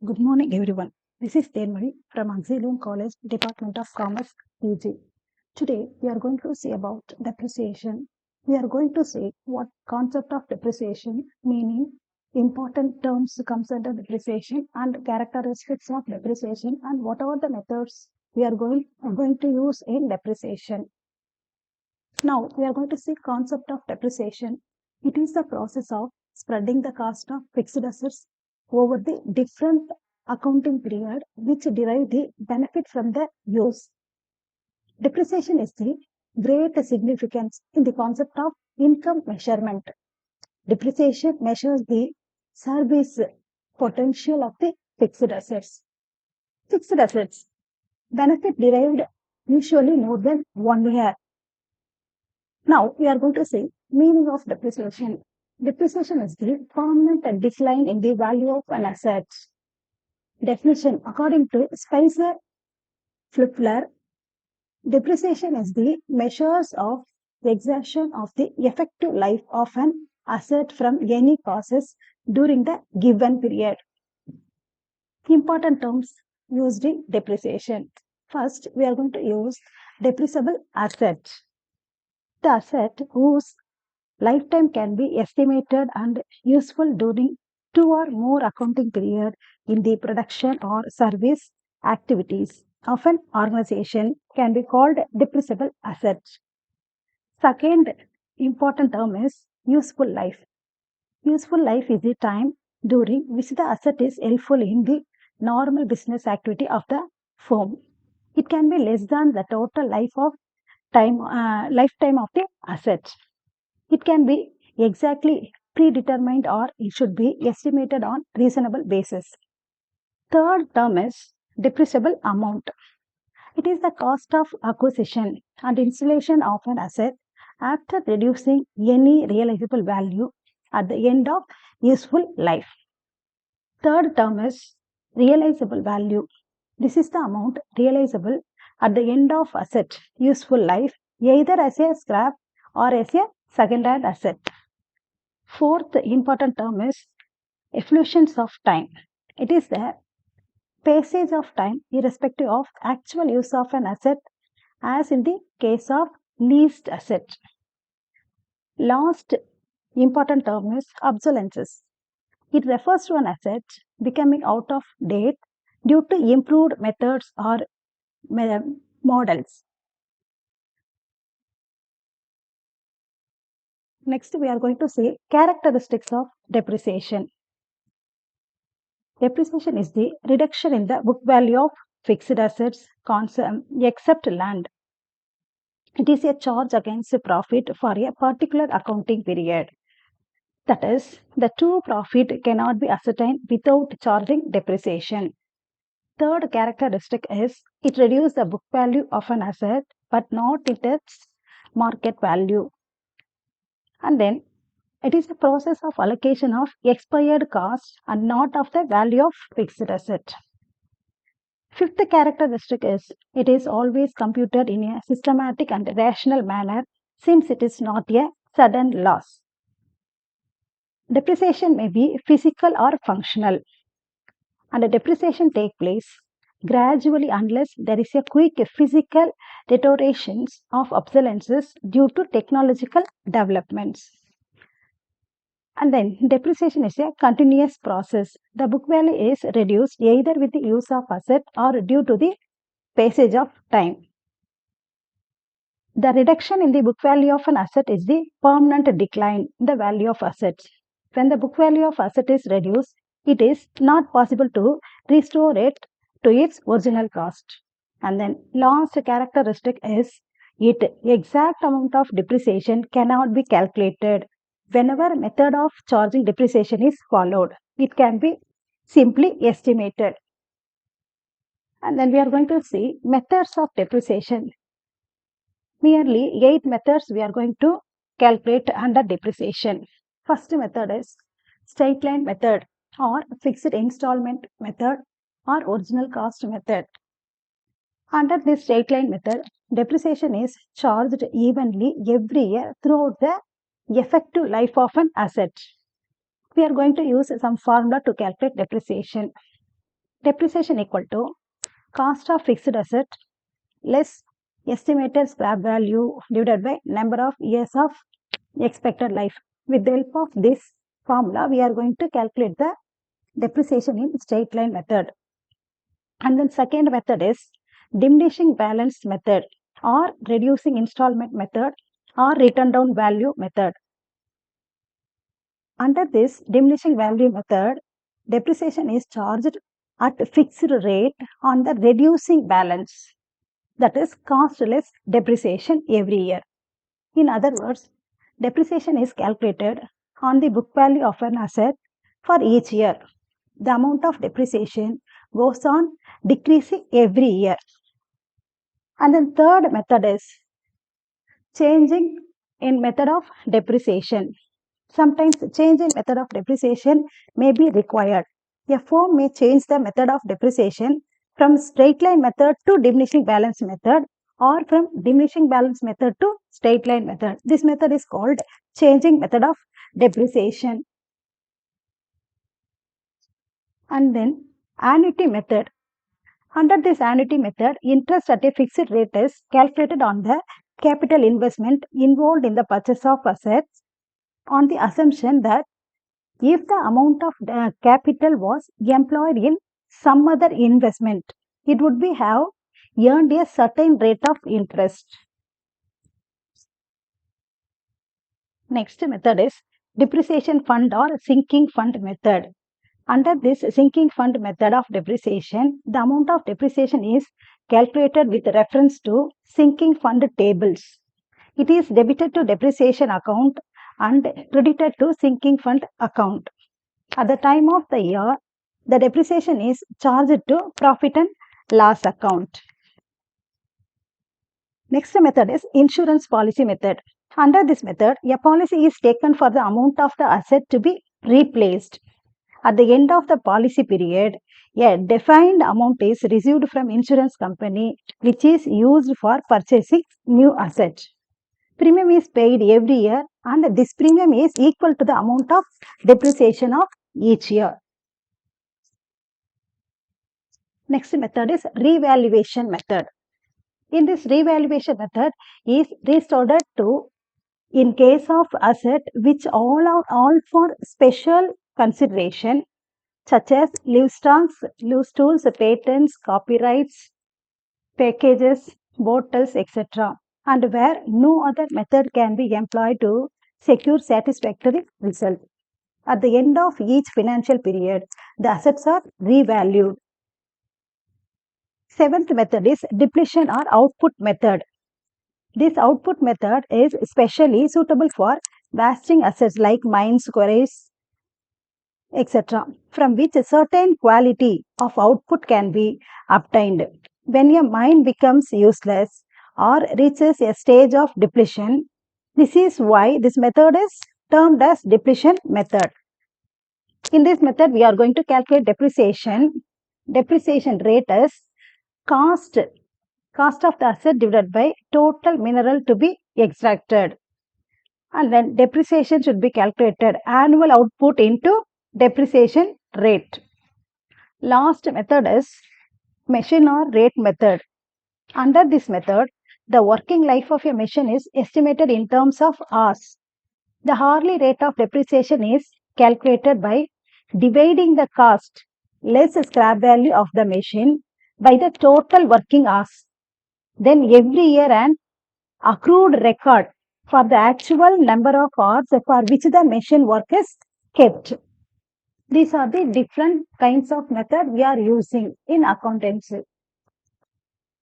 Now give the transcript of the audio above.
Good morning, everyone. This is Tenmari from Auxilium College, Department of Commerce, PG. Today, we are going to see about depreciation. We are going to see what concept of depreciation, meaning important terms comes under depreciation and characteristics of depreciation and what are the methods we are going to use in depreciation. Now, we are going to see concept of depreciation. It is the process of spreading the cost of fixed assets over the different accounting period which derive the benefit from the use. Depreciation is the great significance in the concept of income measurement. Depreciation measures the service potential of the fixed assets. Fixed assets benefit derived usually more than 1 year. Now we are going to see meaning of depreciation. Depreciation is the permanent decline in the value of an asset. Definition according to Spicer Flipler, depreciation is the measures of the exertion of the effective life of an asset from any causes during the given period. Important terms used in depreciation. First, we are going to use depreciable asset. The asset whose lifetime can be estimated and useful during 2 or more accounting period in the production or service activities of an organization can be called depreciable asset. Second important term is useful life. Useful life is the time during which the asset is helpful in the normal business activity of the firm. It can be less than the total lifetime of the asset. It can be exactly predetermined or it should be estimated on reasonable basis. Third term is depreciable amount. It is the cost of acquisition and installation of an asset after reducing any realizable value at the end of useful life. Third term is realizable value. This is the amount realizable at the end of asset useful life either as a scrap or as a second-hand asset. Fourth important term is effluence of time. It is the passage of time irrespective of actual use of an asset as in the case of leased asset. Last important term is obsolescence. It refers to an asset becoming out of date due to improved methods or models. Next, we are going to see characteristics of depreciation. Depreciation is the reduction in the book value of fixed assets except land. It is a charge against a profit for a particular accounting period. That is, the true profit cannot be ascertained without charging depreciation. Third characteristic is it reduces the book value of an asset but not its market value. And then it is a process of allocation of expired cost and not of the value of fixed asset. Fifth characteristic is it is always computed in a systematic and rational manner since it is not a sudden loss. Depreciation may be physical or functional, and a depreciation takes place gradually unless there is a quick physical deterioration of obsolescence due to technological developments. And then depreciation is a continuous process. The book value is reduced either with the use of asset or due to the passage of time. The reduction in the book value of an asset is the permanent decline in the value of assets. When the book value of asset is reduced, it is not possible to restore it to its original cost. And then last characteristic is its exact amount of depreciation cannot be calculated. Whenever method of charging depreciation is followed, it can be simply estimated. And then we are going to see methods of depreciation. Merely 8 methods we are going to calculate under depreciation. First method is straight line method or fixed installment method or original cost method. Under this straight line method, depreciation is charged evenly every year throughout the effective life of an asset. We are going to use some formula to calculate depreciation. Depreciation equal to cost of fixed asset less estimated scrap value divided by number of years of expected life. With the help of this formula, we are going to calculate the depreciation in straight line method. And then second method is diminishing balance method or reducing installment method or written down value method. Under this diminishing value method, depreciation is charged at fixed rate on the reducing balance, that is costless depreciation every year. In other words, depreciation is calculated on the book value of an asset for each year. The amount of depreciation goes on decreasing every year. And then third method is changing in method of depreciation. Sometimes change in method of depreciation may be required. A firm may change the method of depreciation from straight line method to diminishing balance method or from diminishing balance method to straight line method. This method is called changing method of depreciation. And then annuity method. Under this annuity method, interest at a fixed rate is calculated on the capital investment involved in the purchase of assets on the assumption that if the amount of capital was employed in some other investment, it would be have earned a certain rate of interest. Next method is depreciation fund or sinking fund method. Under this sinking fund method of depreciation, the amount of depreciation is calculated with reference to sinking fund tables. It is debited to depreciation account and credited to sinking fund account. At the time of the year, the depreciation is charged to profit and loss account. Next method is insurance policy method. Under this method, a policy is taken for the amount of the asset to be replaced. At the end of the policy period, a defined amount is received from insurance company which is used for purchasing new asset. Premium is paid every year and this premium is equal to the amount of depreciation of each year. Next method is revaluation method. In this revaluation method is restored to in case of asset which all for special consideration such as loose tools, patents, copyrights, packages, bottles, etc. and where no other method can be employed to secure satisfactory result. At the end of each financial period, the assets are revalued. Seventh method is depletion or output method. This output method is especially suitable for wasting assets like mines, quarries, etc., from which a certain quality of output can be obtained. When a mine becomes useless or reaches a stage of depletion, this is why this method is termed as depletion method. In this method, we are going to calculate depreciation. Depreciation rate is cost of the asset divided by total mineral to be extracted. And then depreciation should be calculated annual output into depreciation rate. Last method is machine or rate method. Under this method, the working life of a machine is estimated in terms of hours. The hourly rate of depreciation is calculated by dividing the cost less scrap value of the machine by the total working hours. Then every year an accrued record for the actual number of hours for which the machine work is kept. These are the different kinds of method we are using in accountancy.